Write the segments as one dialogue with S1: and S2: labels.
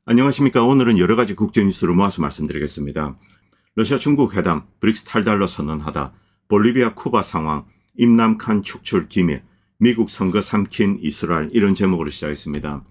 S1: 안녕하십니까. 오늘은 여러 가지 국제 뉴스를 모아서 말씀드리겠습니다. 러시아 중국 회담, 브릭스 탈달러 선언하다, 볼리비아 쿠바 상황, 임남칸 축출 기밀, 미국 선거 삼킨 이스라엘, 이런 제목으로 시작했습니다.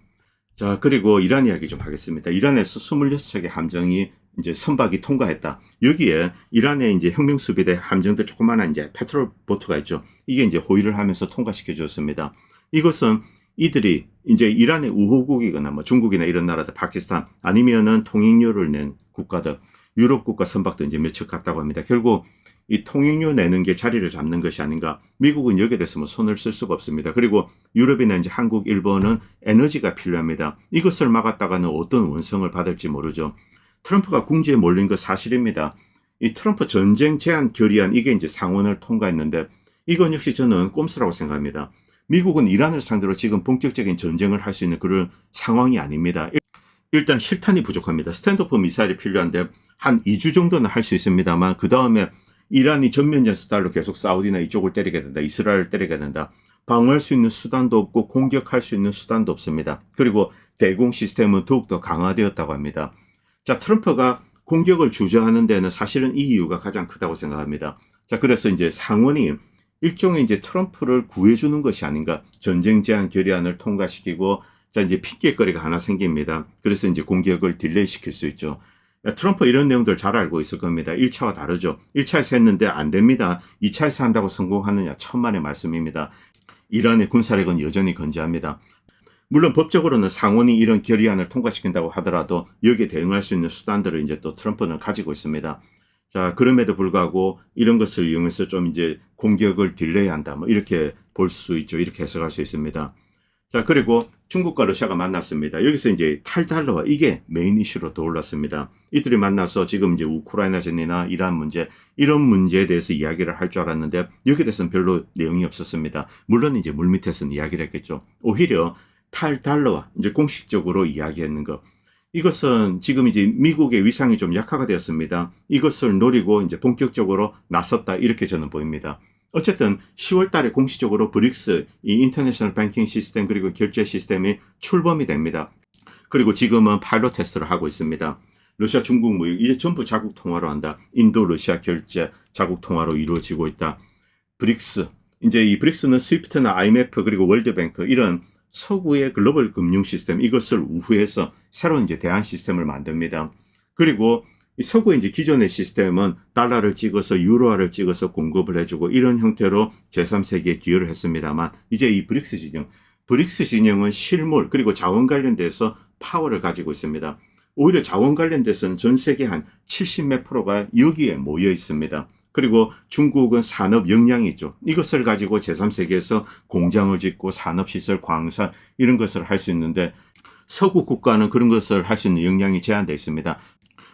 S1: 자, 그리고 이란 이야기 좀 하겠습니다. 이란에서 26척의 함정이 이제 선박이 통과했다. 여기에 이란의 이제 혁명수비대 함정들 조그마한 이제 페트롤 보트가 있죠. 이게 이제 호위를 하면서 통과시켜 줬습니다. 이것은 이들이 이제 이란의 우호국이거나 뭐 중국이나 이런 나라들, 파키스탄 아니면은 통행료를 낸 국가들, 유럽 국가 선박도 이제 몇 척 갔다고 합니다. 결국 이 통행료 내는 게 자리를 잡는 것이 아닌가. 미국은 여기에 대해서 뭐 손을 쓸 수가 없습니다. 그리고 유럽이나 이제 한국, 일본은 에너지가 필요합니다. 이것을 막았다가는 어떤 원성을 받을지 모르죠. 트럼프가 궁지에 몰린 거 사실입니다. 이 트럼프 전쟁 제한 결의안, 이게 이제 상원을 통과했는데 이건 역시 저는 꼼수라고 생각합니다. 미국은 이란을 상대로 지금 본격적인 전쟁을 할 수 있는 그런 상황이 아닙니다. 일단 실탄이 부족합니다. 스탠드오프 미사일이 필요한데 한 2주 정도는 할 수 있습니다만 그 다음에 이란이 전면전 스타일로 계속 사우디나 이쪽을 때리게 된다. 이스라엘을 때리게 된다. 방어할 수 있는 수단도 없고 공격할 수 있는 수단도 없습니다. 그리고 대공 시스템은 더욱더 강화되었다고 합니다. 자, 트럼프가 공격을 주저하는 데는 사실은 이 이유가 가장 크다고 생각합니다. 자, 그래서 이제 상원이 일종의 이제 트럼프를 구해주는 것이 아닌가. 전쟁 제한 결의안을 통과시키고, 자, 이제 핑계거리가 하나 생깁니다. 그래서 이제 공격을 딜레이 시킬 수 있죠. 트럼프 이런 내용들 잘 알고 있을 겁니다. 1차와 다르죠. 1차에서 했는데 안 됩니다. 2차에서 한다고 성공하느냐, 천만의 말씀입니다. 이란의 군사력은 여전히 건재합니다. 물론 법적으로는 상원이 이런 결의안을 통과시킨다고 하더라도 여기에 대응할 수 있는 수단들을 이제 또 트럼프는 가지고 있습니다. 자, 그럼에도 불구하고 이런 것을 이용해서 좀 이제 공격을 딜레이한다. 뭐 이렇게 볼 수 있죠. 이렇게 해석할 수 있습니다. 자, 그리고 중국과 러시아가 만났습니다. 여기서 이제 탈달러와 이게 메인 이슈로 떠올랐습니다. 이들이 만나서 지금 이제 우크라이나전이나 이란 문제, 이런 문제에 대해서 이야기를 할 줄 알았는데 여기에 대해서는 별로 내용이 없었습니다. 물론 이제 물밑에서는 이야기를 했겠죠. 오히려 탈달러와 이제 공식적으로 이야기했는 것. 이것은 지금 이제 미국의 위상이 좀 약화가 되었습니다. 이것을 노리고 이제 본격적으로 나섰다. 이렇게 저는 보입니다. 어쨌든 10월 달에 공식적으로 브릭스, 이 인터내셔널 뱅킹 시스템 그리고 결제 시스템이 출범이 됩니다. 그리고 지금은 파일럿 테스트를 하고 있습니다. 러시아, 중국 무역 이제 전부 자국 통화로 한다. 인도, 러시아 결제 자국 통화로 이루어지고 있다. 브릭스, 이제 이 브릭스는 스위프트나 IMF 그리고 월드뱅크 이런 서구의 글로벌 금융 시스템, 이것을 우회해서 새로운 이제 대안 시스템을 만듭니다. 그리고 이 서구의 이제 기존의 시스템은 달러를 찍어서 유로화를 찍어서 공급을 해주고 이런 형태로 제3세계에 기여를 했습니다만 이제 이 브릭스 진영은 실물 그리고 자원 관련돼서 파워를 가지고 있습니다. 오히려 자원 관련돼서는 전 세계 한 70몇 프로가 여기에 모여 있습니다. 그리고 중국은 산업 역량이 있죠. 이것을 가지고 제3세계에서 공장을 짓고 산업시설, 광산 이런 것을 할 수 있는데 서구 국가는 그런 것을 할 수 있는 역량이 제한되어 있습니다.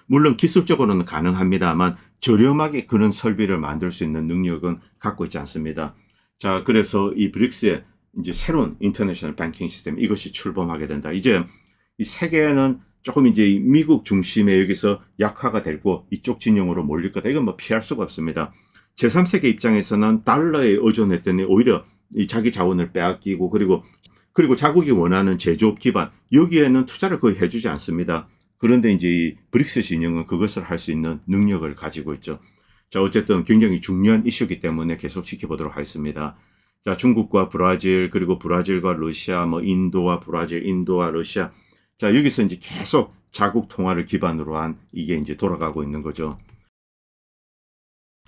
S1: 물론 기술적으로는 가능합니다만 저렴하게 그런 설비를 만들 수 있는 능력은 갖고 있지 않습니다. 자, 그래서 이 브릭스의 이제 새로운 인터내셔널 뱅킹 시스템 이것이 출범하게 된다. 이제 이 세계는 조금 이제 미국 중심의 여기서 약화가 되고 이쪽 진영으로 몰릴 거다. 이건 뭐 피할 수가 없습니다. 제3세계 입장에서는 달러에 의존했더니 오히려 이 자기 자원을 빼앗기고 그리고 자국이 원하는 제조업 기반 여기에는 투자를 거의 해주지 않습니다. 그런데 이제 이 브릭스 진영은 그것을 할 수 있는 능력을 가지고 있죠. 자, 어쨌든 굉장히 중요한 이슈이기 때문에 계속 지켜보도록 하겠습니다. 자, 중국과 브라질 그리고 브라질과 러시아, 뭐 인도와 브라질, 인도와 러시아. 자, 여기서 이제 계속 자국 통화를 기반으로 한 이게 이제 돌아가고 있는 거죠.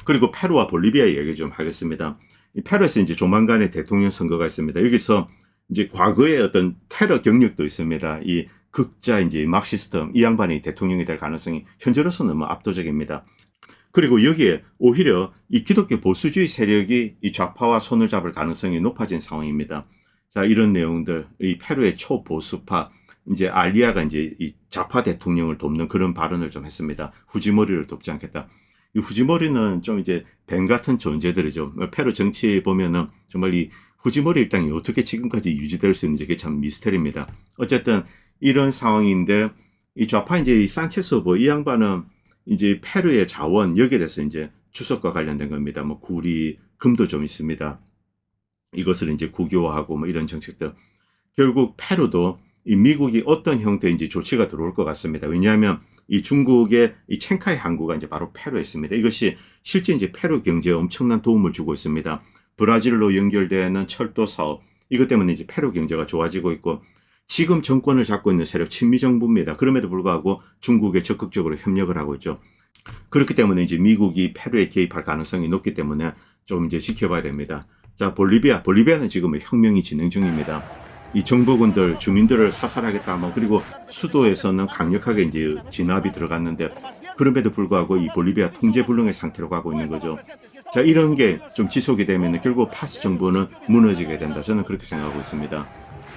S1: 그리고 페루와 볼리비아 얘기 좀 하겠습니다. 이 페루에서 이제 조만간에 대통령 선거가 있습니다. 여기서 이제 과거의 어떤 테러 경력도 있습니다. 이 극자 이제 막시스트 이 양반이 대통령이 될 가능성이 현재로서는 뭐 압도적입니다. 그리고 여기에 오히려 이 기독교 보수주의 세력이 이 좌파와 손을 잡을 가능성이 높아진 상황입니다. 자, 이런 내용들, 이 페루의 초보수파 이제 알리아가 이제 이 좌파 대통령을 돕는 그런 발언을 좀 했습니다. 후지머리를 돕지 않겠다. 이 후지머리는 좀 이제 뱀 같은 존재들이죠. 페루 정치에 보면은 정말 이 후지머리 일당이 어떻게 지금까지 유지될 수 있는지 그게 참 미스터리입니다. 어쨌든 이런 상황인데 이 좌파 이제 이 산체스 후보 이 양반은 이제 페루의 자원 여기에 대해서 이제 주석과 관련된 겁니다. 뭐 구리, 금도 좀 있습니다. 이것을 이제 국유화하고 뭐 이런 정책들. 결국 페루도 이 미국이 어떤 형태인지 조치가 들어올 것 같습니다. 왜냐하면 이 중국의 이 첸카이 항구가 이제 바로 페루에 있습니다. 이것이 실제 이제 페루 경제에 엄청난 도움을 주고 있습니다. 브라질로 연결되는 철도 사업, 이것 때문에 이제 페루 경제가 좋아지고 있고, 지금 정권을 잡고 있는 세력 친미 정부입니다. 그럼에도 불구하고 중국에 적극적으로 협력을 하고 있죠. 그렇기 때문에 이제 미국이 페루에 개입할 가능성이 높기 때문에 좀 이제 지켜봐야 됩니다. 자, 볼리비아는 지금 혁명이 진행 중입니다. 이 정부군들, 주민들을 사살하겠다, 그리고 수도에서는 강력하게 이제 진압이 들어갔는데, 그럼에도 불구하고 이 볼리비아 통제불능의 상태로 가고 있는 거죠. 자, 이런 게 좀 지속이 되면 결국 파스 정부는 무너지게 된다. 저는 그렇게 생각하고 있습니다.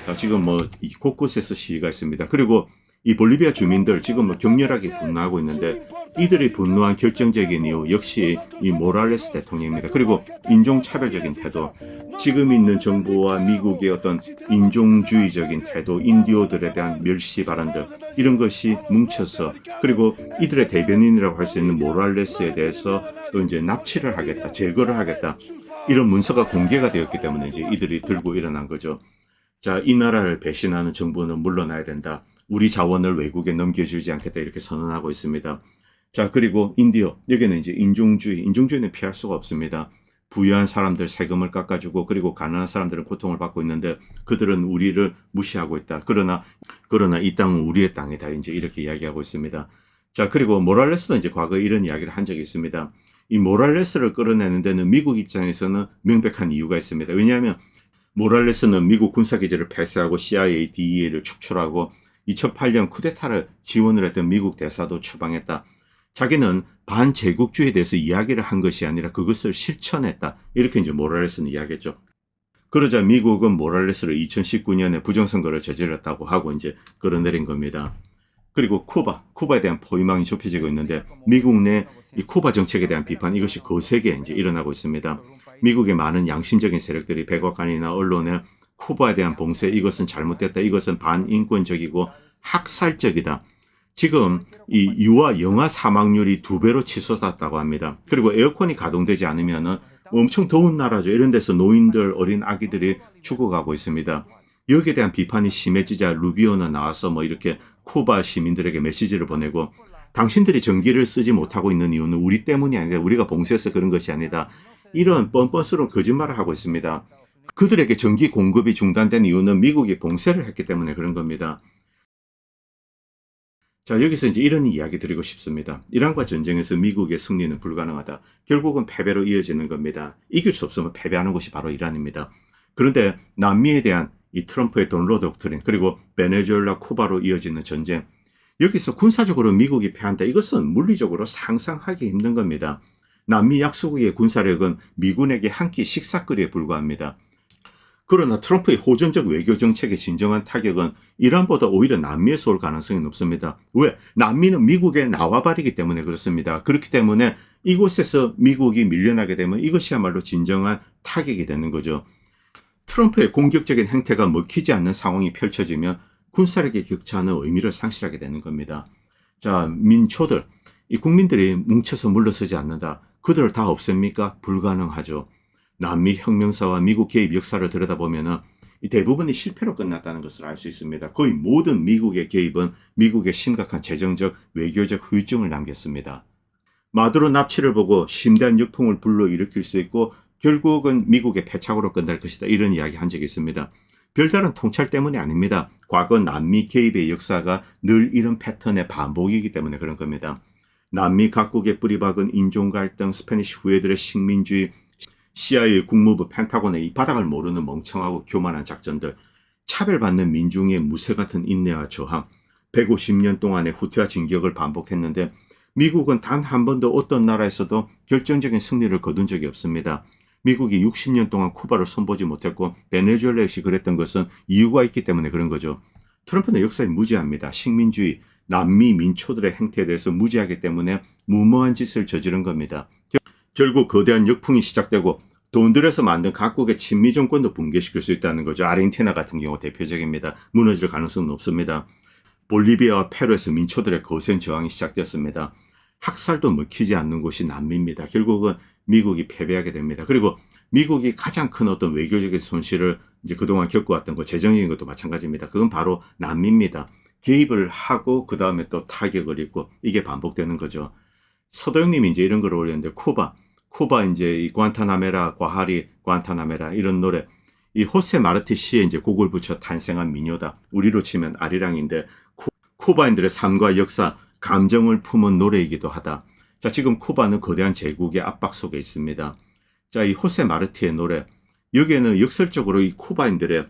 S1: 자, 지금 이 곳곳에서 시위가 있습니다. 그리고 이 볼리비아 주민들 지금 격렬하게 분노하고 있는데, 이들이 분노한 결정적인 이유 역시 이 모랄레스 대통령입니다. 그리고 인종차별적인 태도, 지금 있는 정부와 미국의 어떤 인종주의적인 태도, 인디오들에 대한 멸시 발언들, 이런 것이 뭉쳐서, 그리고 이들의 대변인이라고 할 수 있는 모랄레스에 대해서 또 이제 납치를 하겠다, 제거를 하겠다, 이런 문서가 공개가 되었기 때문에 이제 이들이 들고 일어난 거죠. 자, 이 나라를 배신하는 정부는 물러나야 된다. 우리 자원을 외국에 넘겨주지 않겠다, 이렇게 선언하고 있습니다. 자, 그리고 인디어, 여기는 이제 인종주의는 피할 수가 없습니다. 부유한 사람들 세금을 깎아주고, 그리고 가난한 사람들은 고통을 받고 있는데 그들은 우리를 무시하고 있다. 그러나 이 땅은 우리의 땅이다, 이제 이렇게 이야기하고 있습니다. 자, 그리고 모랄레스도 이제 과거에 이런 이야기를 한 적이 있습니다. 이 모랄레스를 끌어내는 데는 미국 입장에서는 명백한 이유가 있습니다. 왜냐하면 모랄레스는 미국 군사기지를 폐쇄하고 CIA, DEA를 축출하고 2008년 쿠데타를 지원을 했던 미국 대사도 추방했다. 자기는 반제국주의에 대해서 이야기를 한 것이 아니라 그것을 실천했다. 이렇게 이제 모랄레스는 이야기했죠. 그러자 미국은 모랄레스를 2019년에 부정선거를 저질렀다고 하고 이제 끌어내린 겁니다. 그리고 쿠바에 대한 포위망이 좁혀지고 있는데, 미국 내 이 쿠바 정책에 대한 비판, 이것이 거세게 이제 일어나고 있습니다. 미국의 많은 양심적인 세력들이 백악관이나 언론에 쿠바에 대한 봉쇄, 이것은 잘못됐다, 이것은 반인권적이고 학살적이다. 지금 이 유아 영아 사망률이 2배로 치솟았다고 합니다. 그리고 에어컨이 가동되지 않으면은 엄청 더운 나라죠. 이런 데서 노인들, 어린 아기들이 죽어가고 있습니다. 여기에 대한 비판이 심해지자 루비오는 나와서 이렇게 쿠바 시민들에게 메시지를 보내고, 당신들이 전기를 쓰지 못하고 있는 이유는 우리 때문이 아니라 우리가 봉쇄해서 그런 것이 아니다, 이런 뻔뻔스러운 거짓말을 하고 있습니다. 그들에게 전기 공급이 중단된 이유는 미국이 봉쇄를 했기 때문에 그런 겁니다. 자, 여기서 이제 이런 이야기 드리고 싶습니다. 이란과 전쟁에서 미국의 승리는 불가능하다. 결국은 패배로 이어지는 겁니다. 이길 수 없으면 패배하는 곳이 바로 이란입니다. 그런데 남미에 대한 이 트럼프의 돈로 독트린, 그리고 베네수엘라, 쿠바로 이어지는 전쟁, 여기서 군사적으로 미국이 패한다. 이것은 물리적으로 상상하기 힘든 겁니다. 남미 약소국의 군사력은 미군에게 한 끼 식사거리에 불과합니다. 그러나 트럼프의 호전적 외교 정책의 진정한 타격은 이란보다 오히려 남미에서 올 가능성이 높습니다. 왜? 남미는 미국에 나와버리기 때문에 그렇습니다. 그렇기 때문에 이곳에서 미국이 밀려나게 되면 이것이야말로 진정한 타격이 되는 거죠. 트럼프의 공격적인 행태가 먹히지 않는 상황이 펼쳐지면 군사력의 격차는 의미를 상실하게 되는 겁니다. 자, 민초들, 이 국민들이 뭉쳐서 물러서지 않는다. 그들을 다 없앱니까? 불가능하죠. 남미 혁명사와 미국 개입 역사를 들여다보면 이 대부분이 실패로 끝났다는 것을 알 수 있습니다. 거의 모든 미국의 개입은 미국의 심각한 재정적, 외교적 후유증을 남겼습니다. 마두로 납치를 보고 심대한 역풍을 불러일으킬 수 있고 결국은 미국의 패착으로 끝날 것이다, 이런 이야기 한 적이 있습니다. 별다른 통찰 때문이 아닙니다. 과거 남미 개입의 역사가 늘 이런 패턴의 반복이기 때문에 그런 겁니다. 남미 각국의 뿌리박은 인종 갈등, 스페니쉬 후예들의 식민주의, CIA, 국무부, 펜타곤의 이 바닥을 모르는 멍청하고 교만한 작전들, 차별받는 민중의 무쇠 같은 인내와 저항, 150년 동안의 후퇴와 진격을 반복했는데 미국은 단 한 번도 어떤 나라에서도 결정적인 승리를 거둔 적이 없습니다. 미국이 60년 동안 쿠바를 손보지 못했고 베네수엘라 역시 그랬던 것은 이유가 있기 때문에 그런 거죠. 트럼프는 역사에 무지합니다. 식민주의, 남미 민초들의 행태에 대해서 무지하기 때문에 무모한 짓을 저지른 겁니다. 결국 거대한 역풍이 시작되고 돈 들여서 만든 각국의 친미 정권도 붕괴시킬 수 있다는 거죠. 아르헨티나 같은 경우 대표적입니다. 무너질 가능성은 없습니다. 볼리비아와 페루에서 민초들의 거센 저항이 시작되었습니다. 학살도 먹히지 않는 곳이 남미입니다. 결국은 미국이 패배하게 됩니다. 그리고 미국이 가장 큰 어떤 외교적인 손실을 이제 그동안 겪어왔던 거, 재정적인 것도 마찬가지입니다. 그건 바로 남미입니다. 개입을 하고 그 다음에 또 타격을 입고 이게 반복되는 거죠. 서도영님이 이제 이런 걸 올렸는데 쿠바 이제 이 관타나메라 과하리 관타나메라 이런 노래 이 호세 마르티 시에 이제 곡을 붙여 탄생한 민요다. 우리로 치면 아리랑인데 쿠바인들의 삶과 역사, 감정을 품은 노래이기도 하다. 자, 지금 쿠바는 거대한 제국의 압박 속에 있습니다. 자, 이 호세 마르티의 노래 여기에는 역설적으로 이 쿠바인들의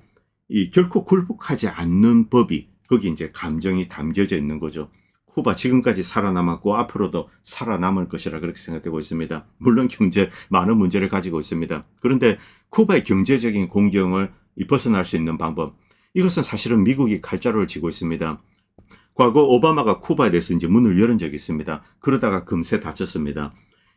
S1: 이 결코 굴복하지 않는 법이 거기 이제 감정이 담겨져 있는 거죠. 쿠바 지금까지 살아남았고 앞으로도 살아남을 것이라 그렇게 생각되고 있습니다. 물론 경제 많은 문제를 가지고 있습니다. 그런데 쿠바의 경제적인 공경을 벗어날 수 있는 방법 이것은 사실은 미국이 칼자루를 쥐고 있습니다. 과거 오바마가 쿠바에 대해서 이제 문을 열은 적이 있습니다. 그러다가 금세 닫혔습니다.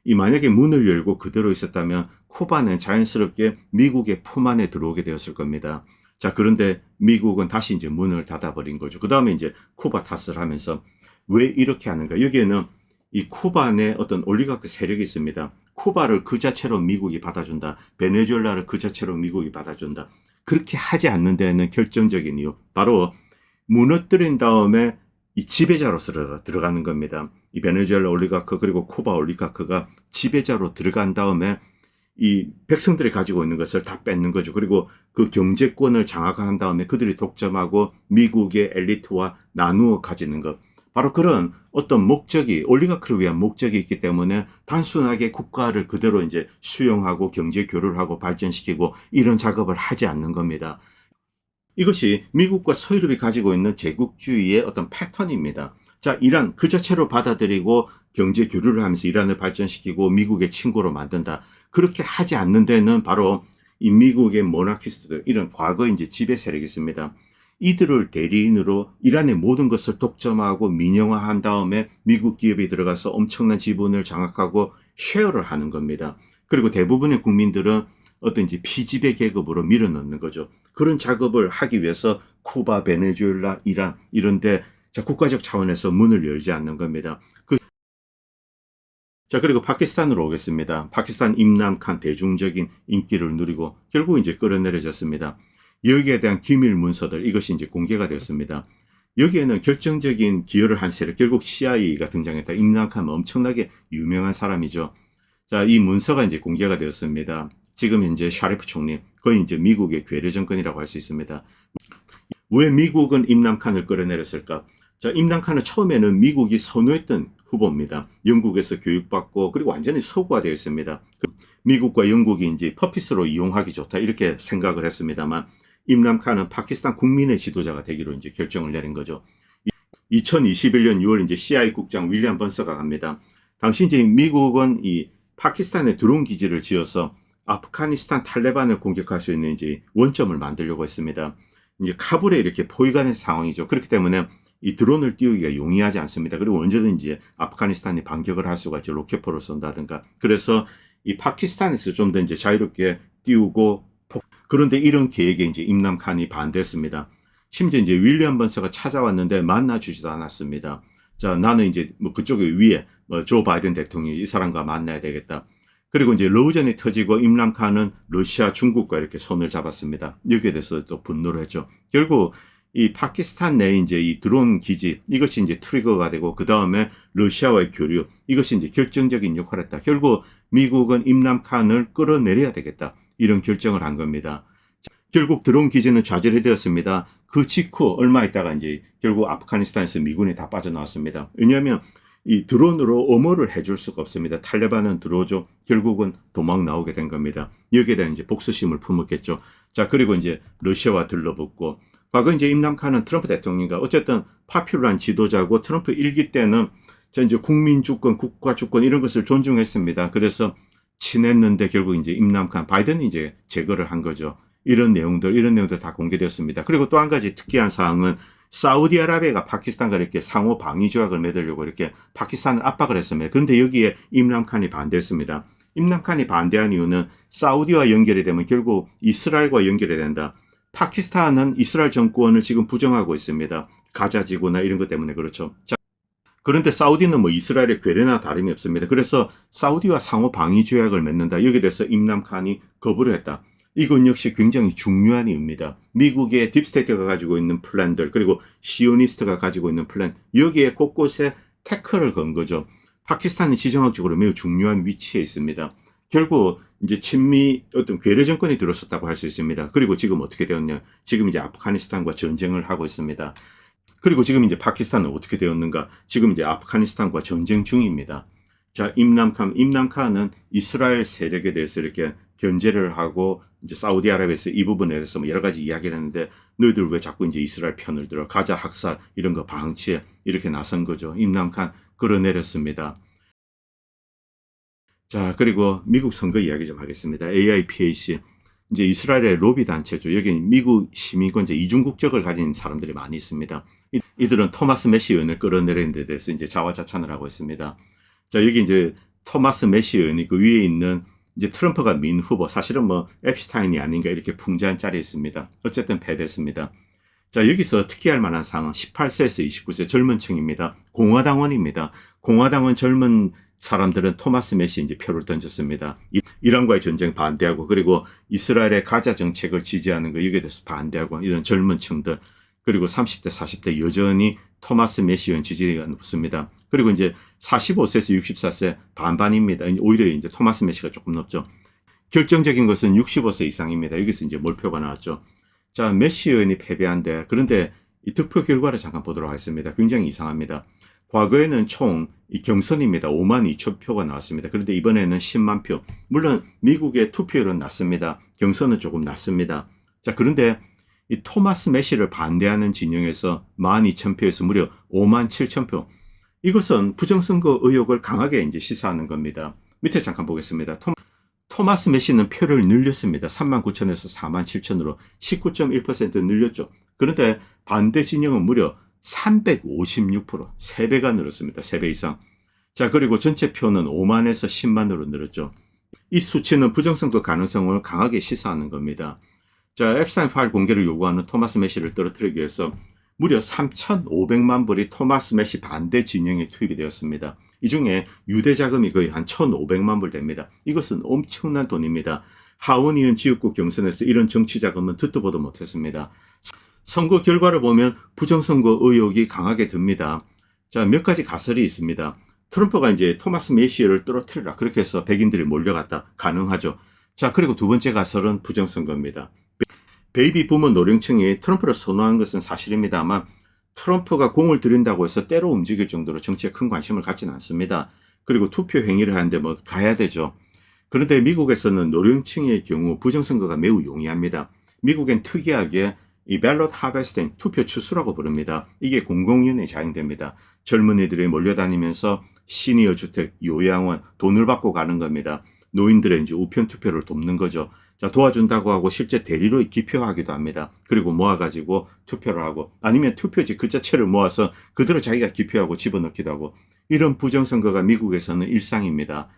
S1: 이 만약에 문을 열고 그대로 있었다면 쿠바는 자연스럽게 미국의 품 안에 들어오게 되었을 겁니다. 자, 그런데 미국은 다시 이제 문을 닫아버린 거죠. 그 다음에 이제 쿠바 탓을 하면서 왜 이렇게 하는가? 여기에는 이 쿠바 내 어떤 올리가크 세력이 있습니다. 쿠바를 그 자체로 미국이 받아준다. 베네수엘라를 그 자체로 미국이 받아준다. 그렇게 하지 않는 데는 결정적인 이유. 바로 무너뜨린 다음에 이 지배자로서 들어가는 겁니다. 이 베네수엘라 올리가크 그리고 쿠바 올리가크가 지배자로 들어간 다음에 이 백성들이 가지고 있는 것을 다 뺏는 거죠. 그리고 그 경제권을 장악한 다음에 그들이 독점하고 미국의 엘리트와 나누어 가지는 것. 바로 그런 어떤 목적이 올리가크를 위한 목적이 있기 때문에 단순하게 국가를 그대로 이제 수용하고 경제 교류를 하고 발전시키고 이런 작업을 하지 않는 겁니다. 이것이 미국과 서유럽이 가지고 있는 제국주의의 어떤 패턴입니다. 자, 이란 그 자체로 받아들이고 경제 교류를 하면서 이란을 발전시키고 미국의 친구로 만든다. 그렇게 하지 않는 데는 바로 이 미국의 모나키스트들 이런 과거 이제 지배 세력이 있습니다. 이들을 대리인으로 이란의 모든 것을 독점하고 민영화한 다음에 미국 기업이 들어가서 엄청난 지분을 장악하고 쉐어를 하는 겁니다. 그리고 대부분의 국민들은 어떤 이제 피지배 계급으로 밀어넣는 거죠. 그런 작업을 하기 위해서 쿠바, 베네수엘라, 이란 이런데 국가적 차원에서 문을 열지 않는 겁니다. 자, 그리고 파키스탄으로 오겠습니다. 파키스탄 임남칸 대중적인 인기를 누리고 결국 이제 끌어내려졌습니다. 여기에 대한 기밀 문서들 이것이 이제 공개가 되었습니다. 여기에는 결정적인 기여를 한 세력 결국 CIA가 등장했다. 임남칸은 엄청나게 유명한 사람이죠. 자, 이 문서가 이제 공개가 되었습니다. 지금 현재 샤리프 총리 거의 이제 미국의 괴뢰 정권이라고 할 수 있습니다. 왜 미국은 임남칸을 끌어내렸을까? 자, 임남칸은 처음에는 미국이 선호했던 후보입니다. 영국에서 교육받고 그리고 완전히 서구화되어 있습니다. 미국과 영국이 이제 퍼피스로 이용하기 좋다 이렇게 생각을 했습니다만 임남칸은 파키스탄 국민의 지도자가 되기로 이제 결정을 내린 거죠. 2021년 6월 이제 CIA 국장 윌리엄 번서가 갑니다. 당시 이제 미국은 이 파키스탄에 드론 기지를 지어서 아프가니스탄 탈레반을 공격할 수 있는 이제 원점을 만들려고 했습니다. 이제 카불에 이렇게 포위가 된 상황이죠. 그렇기 때문에 이 드론을 띄우기가 용이하지 않습니다. 그리고 언제든지 아프가니스탄이 반격을 할 수가 있죠. 로켓포를 쏜다든가. 그래서 이 파키스탄에서 좀 더 이제 자유롭게 띄우고 그런데 이런 계획에 이제 임남칸이 반대했습니다. 심지어 이제 윌리엄 번서가 찾아왔는데 만나주지도 않았습니다. 자, 나는 이제 뭐 그쪽에 위에 조 바이든 대통령이 이 사람과 만나야 되겠다. 그리고 이제 러우전이 터지고 임남칸은 러시아, 중국과 이렇게 손을 잡았습니다. 여기에 대해서 또 분노를 했죠. 결국 이 파키스탄 내에 이제 이 드론 기지 이것이 이제 트리거가 되고 그 다음에 러시아와의 교류 이것이 이제 결정적인 역할을 했다. 결국 미국은 임남칸을 끌어내려야 되겠다. 이런 결정을 한 겁니다. 결국 드론 기지는 좌절이 되었습니다. 그 직후 얼마 있다가 이제 결국 아프가니스탄에서 미군이 다 빠져나왔습니다. 왜냐하면 이 드론으로 엄호를 해줄 수가 없습니다. 탈레반은 들어오죠. 결국은 도망 나오게 된 겁니다. 여기에 대한 이제 복수심을 품었겠죠. 자, 그리고 이제 러시아와 들러붙고 과거 이제 임남칸은 트럼프 대통령과 어쨌든 파퓰러한 지도자고 트럼프 일기 때는 이제 국민 주권, 국가 주권 이런 것을 존중했습니다. 그래서 친했는데 결국 이제 임남칸, 바이든이 이제 제거를 한 거죠. 이런 내용들 다 공개되었습니다. 그리고 또 한 가지 특이한 사항은 사우디아라비아가 파키스탄과 이렇게 상호 방위 조약을 맺으려고 이렇게 파키스탄을 압박을 했습니다. 그런데 여기에 임남칸이 반대했습니다. 임남칸이 반대한 이유는 사우디와 연결이 되면 결국 이스라엘과 연결이 된다. 파키스탄은 이스라엘 정권을 지금 부정하고 있습니다. 가자 지구나 이런 것 때문에 그렇죠. 자, 그런데 사우디는 뭐 이스라엘의 괴뢰나 다름이 없습니다. 그래서 사우디와 상호 방위 조약을 맺는다. 여기에 대해서 임남칸이 거부를 했다. 이건 역시 굉장히 중요한 이유입니다. 미국의 딥스테이트가 가지고 있는 플랜들, 그리고 시오니스트가 가지고 있는 플랜, 여기에 곳곳에 태클을 건 거죠. 파키스탄은 지정학적으로 매우 중요한 위치에 있습니다. 결국 이제 친미 어떤 괴뢰 정권이 들어섰다고 할 수 있습니다. 그리고 지금 어떻게 되었냐? 지금 이제 아프가니스탄과 전쟁을 하고 있습니다. 그리고 지금 이제 파키스탄은 어떻게 되었는가? 지금 이제 아프가니스탄과 전쟁 중입니다. 자, 임남칸은 이스라엘 세력에 대해서 이렇게 견제를 하고 이제 사우디아라비아에서 이 부분에 대해서 뭐 여러 가지 이야기를 했는데 너희들 왜 자꾸 이제 이스라엘 편을 들어? 가자 학살 이런 거 방치해 이렇게 나선 거죠. 임남칸 끌어내렸습니다. 자, 그리고 미국 선거 이야기 좀 하겠습니다. AIPAC. 이제 이스라엘의 로비 단체죠. 여기 미국 시민권자 이중 국적을 가진 사람들이 많이 있습니다. 이들은 토마스 메시 의원을 끌어내리는 데 대해서 이제 자화자찬을 하고 있습니다. 자, 여기 이제 토마스 메시 의원이 그 위에 있는 이제 트럼프가 민 후보, 사실은 뭐 앱슈타인이 아닌가 이렇게 풍자한 짤이 있습니다. 어쨌든 패배했습니다. 자, 여기서 특이할 만한 상황 18세에서 29세 젊은 층입니다. 공화당원입니다. 공화당원 젊은 사람들은 토마스 메시 이제 표를 던졌습니다. 이란과의 전쟁 반대하고, 그리고 이스라엘의 가자 정책을 지지하는 거 여기에 대해서 반대하고, 이런 젊은 층들, 그리고 30대 40대 여전히 토마스 메시 의원 지지가 높습니다. 그리고 이제 45세에서 64세 반반입니다. 오히려 이제 토마스 메시가 조금 높죠. 결정적인 것은 65세 이상입니다. 여기서 이제 몰표가 나왔죠. 자, 메시 의원이 패배한데, 그런데 이 득표 결과를 잠깐 보도록 하겠습니다. 굉장히 이상합니다. 과거에는 총 이 경선입니다. 5만 2천 표가 나왔습니다. 그런데 이번에는 10만 표. 물론 미국의 투표율은 낮습니다. 경선은 조금 낮습니다. 자, 그런데 이 토마스 메시를 반대하는 진영에서 12,000표에서 무려 5만 7천 표. 이것은 부정선거 의혹을 강하게 이제 시사하는 겁니다. 밑에 잠깐 보겠습니다. 토마스 메시는 표를 늘렸습니다. 3만 9천에서 4만 7천으로 19.1% 늘렸죠. 그런데 반대 진영은 무려 356%, 3배가 늘었습니다. 3배 이상. 자, 그리고 전체 표는 5만에서 10만으로 늘었죠. 이 수치는 부정선거 가능성을 강하게 시사하는 겁니다. 자, 앱스타인 파일 공개를 요구하는 토마스 메시를 떨어뜨리기 위해서 무려 3,500만 불이 토마스 메시 반대 진영에 투입이 되었습니다. 이 중에 유대 자금이 거의 한 1,500만 불 됩니다. 이것은 엄청난 돈입니다. 하원의원 지역구 경선에서 이런 정치 자금은 듣도 보도 못했습니다. 선거 결과를 보면 부정선거 의혹이 강하게 듭니다. 자, 몇 가지 가설이 있습니다. 트럼프가 이제 토마스 메시를 떨어뜨리라, 그렇게 해서 백인들이 몰려갔다. 가능하죠. 자, 그리고 두 번째 가설은 부정선거입니다. 베이비 부모 노령층이 트럼프를 선호한 것은 사실입니다만 트럼프가 공을 들인다고 해서 때로 움직일 정도로 정치에 큰 관심을 갖지는 않습니다. 그리고 투표 행위를 하는데 뭐 가야 되죠. 그런데 미국에서는 노령층의 경우 부정선거가 매우 용이합니다. 미국엔 특이하게 이 밸럿 하베스팅, 투표 추수라고 부릅니다. 이게 공공연히 자행됩니다. 젊은이들이 몰려다니면서 시니어 주택, 요양원, 돈을 받고 가는 겁니다. 노인들의 이제 우편 투표를 돕는 거죠. 자, 도와준다고 하고 실제 대리로 기표하기도 합니다. 그리고 모아가지고 투표를 하고, 아니면 투표지 그 자체를 모아서 그대로 자기가 기표하고 집어넣기도 하고, 이런 부정선거가 미국에서는 일상입니다.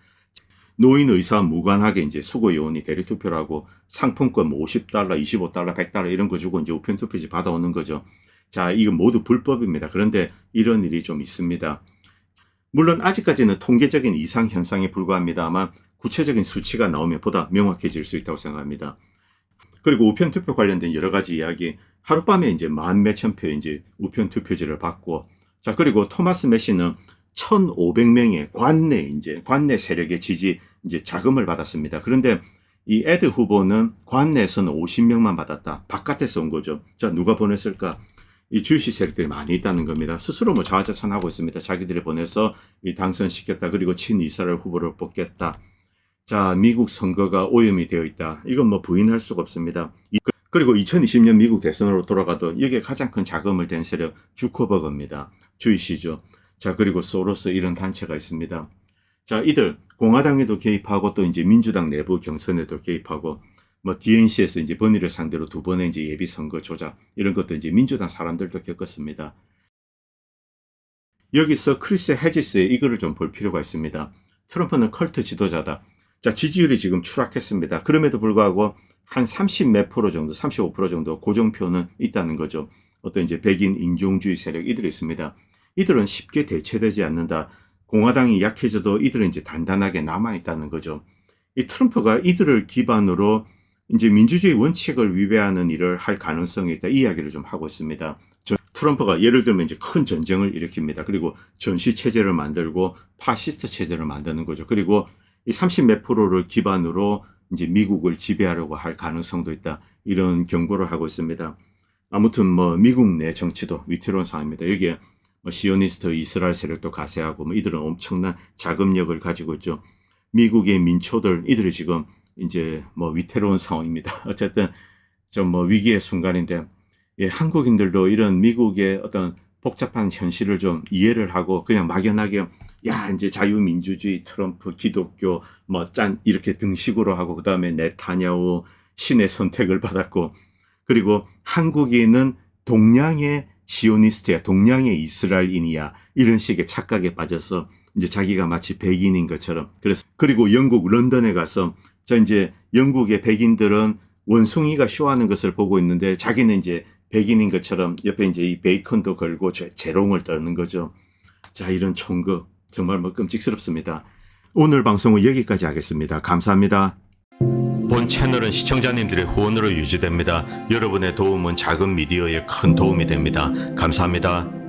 S1: 노인 의사와 무관하게 이제 수거 요원이 대리 투표를 하고 상품권 뭐 $50, $25, $100 이런 거 주고 이제 우편 투표지 받아오는 거죠. 자, 이거 모두 불법입니다. 그런데 이런 일이 좀 있습니다. 물론 아직까지는 통계적인 이상 현상에 불과합니다만 구체적인 수치가 나오면 보다 명확해질 수 있다고 생각합니다. 그리고 우편 투표 관련된 여러 가지 이야기, 하룻밤에 이제 만 몇천 표 이제 우편 투표지를 받고, 자, 그리고 토마스 메시는 1,500명의 관내 세력의 지지 이제 자금을 받았습니다. 그런데 이 에드 후보는 관내에서는 50명만 받았다. 바깥에서 온 거죠. 자, 누가 보냈을까? 이 주시 세력들이 많이 있다는 겁니다. 스스로 뭐 자화자찬하고 있습니다. 자기들이 보내서 이 당선시켰다. 그리고 친이스라엘 후보를 뽑겠다. 자, 미국 선거가 오염이 되어 있다. 이건 뭐 부인할 수가 없습니다. 그리고 2020년 미국 대선으로 돌아가도 여기에 가장 큰 자금을 댄 세력 주커버그입니다. 주이시죠. 자, 그리고 소로스 이런 단체가 있습니다. 자, 이들 공화당에도 개입하고 또 이제 민주당 내부 경선에도 개입하고 뭐 DNC에서 이제 버니를 상대로 두 번의 이제 예비 선거 조작 이런 것도 이제 민주당 사람들도 겪었습니다. 여기서 크리스 해지스의 이거를 좀 볼 필요가 있습니다. 트럼프는 컬트 지도자다. 자, 지지율이 지금 추락했습니다. 그럼에도 불구하고 한 30 몇 프로 정도, 35% 정도 고정표는 있다는 거죠. 어떤 이제 백인 인종주의 세력 이들이 있습니다. 이들은 쉽게 대체되지 않는다. 공화당이 약해져도 이들은 이제 단단하게 남아있다는 거죠. 이 트럼프가 이들을 기반으로 이제 민주주의 원칙을 위배하는 일을 할 가능성이 있다. 이 이야기를 좀 하고 있습니다. 트럼프가 예를 들면 이제 큰 전쟁을 일으킵니다. 그리고 전시 체제를 만들고 파시스트 체제를 만드는 거죠. 그리고 이 30몇 프로를 기반으로 이제 미국을 지배하려고 할 가능성도 있다. 이런 경고를 하고 있습니다. 아무튼 뭐 미국 내 정치도 위태로운 상황입니다. 여기에 뭐 시오니스트 이스라엘 세력도 가세하고 뭐 이들은 엄청난 자금력을 가지고 있죠. 미국의 민초들 이들이 지금 이제 뭐 위태로운 상황입니다. 어쨌든 좀 뭐 위기의 순간인데 예, 한국인들도 이런 미국의 어떤 복잡한 현실을 좀 이해를 하고 그냥 막연하게 야 이제 자유민주주의 트럼프 기독교 뭐 짠 이렇게 등식으로 하고 그다음에 네타냐후 신의 선택을 받았고 그리고 한국인은 동양의 시오니스트야 동양의 이스라엘인이야 이런 식의 착각에 빠져서 이제 자기가 마치 백인인 것처럼 그래서 그리고 영국 런던에 가서 자 이제 영국의 백인들은 원숭이가 쇼하는 것을 보고 있는데 자기는 이제 백인인 것처럼 옆에 이제 이 베이컨도 걸고 재롱을 떠는 거죠. 자 이런 총극 정말 뭐 끔찍스럽습니다. 오늘 방송은 여기까지 하겠습니다. 감사합니다. 본 채널은 시청자님들의 후원으로 유지됩니다. 여러분의 도움은 작은 미디어에 큰 도움이 됩니다. 감사합니다.